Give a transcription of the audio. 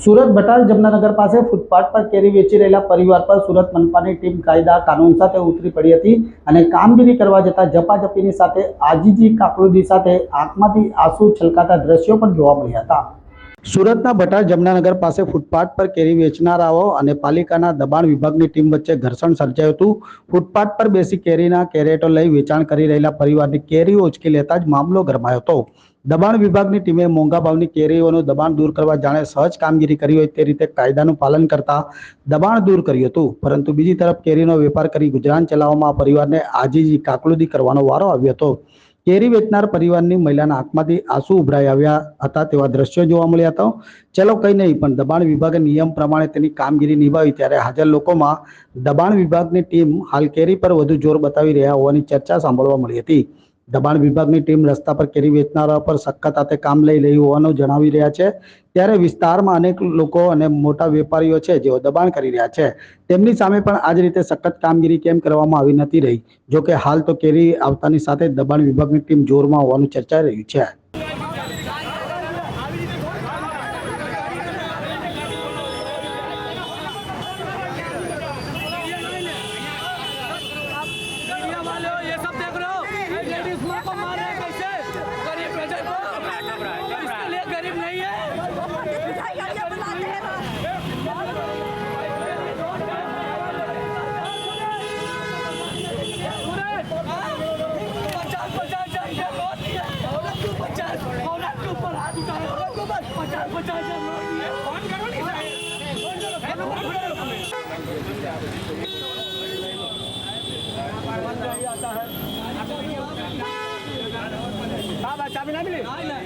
સુરત બટાલ જમનાનગર પાસે ફૂટપાથ પર કેરી વેચી રહેલા પરિવાર પર સુરત મનપાની ટીમ કાયદા કાનૂન સાથે ઉતરી પડી હતી અને કામગીરી કરવા જતા ઝપાઝપીની સાથે આજીજી કાકલુદી સાથે આંખમાંથી આંસુ છલકાતા દ્રશ્યો પણ જોવા મળ્યા હતા। સુરતના બટાલ જમનાનગર પાસે ફૂટપાથ પર કેરી વેચનારાઓ અને પાલિકાના દબાણ વિભાગની ટીમ વચ્ચે ઘર્ષણ સર્જાયું હતું। ફૂટપાથ પર બેસી કેરીના કેરેટો લઈ વેચાણ કરી રહેલા પરિવારની કેરી ઉંચકી લેતા જ મામલો ગરમાયો હતો। દબાણ વિભાગની ટીમે મોંઘા ભાવની કેરીઓનું દબાણ દૂર કરવા જાણે સહજ કામગીરી કરી હોય તે રીતે કાયદાનું પાલન કરતા દબાણ દૂર કર્યું હતું, પરંતુ બીજી તરફ કેરીનો વેપાર કરી ગુજરાન ચલાવવામાં આ પરિવારને આજીજી કાકલુદી કરવાનો વારો આવ્યો હતો। કેરી વેચનાર પરિવારની મહિલાના આંખમાંથી આંસુ ઉભરાઈ આવ્યા હતા તેવા દ્રશ્યો જોવા મળ્યા હતા। ચલો કંઈ નહીં, પણ દબાણ વિભાગે નિયમ પ્રમાણે તેની કામગીરી નિભાવી ત્યારે હાજર લોકોમાં દબાણ વિભાગની ટીમ હાલ કેરી પર વધુ જોર બતાવી રહ્યા હોવાની ચર્ચા સાંભળવા મળી હતી। દબાણ વિભાગની ટીમ રસ્તા પર કેરી વેચનારા પર સખત હાથે કામ લઈ રહી હોવાનું જણાવી રહ્યા છે, ત્યારે વિસ્તારમાં અનેક લોકો અને મોટા વેપારીઓ છે જેઓ દબાણ કરી રહ્યા છે, તેમની સામે પણ આ જ રીતે સખત કામગીરી કેમ કરવામાં આવી નથી રહી। જોકે હાલ તો કેરી આવતાની સાથે દબાણ વિભાગની ટીમ જોરમાં હોવાનું ચર્ચાઈ રહ્યું છે। चाबी ना मिली।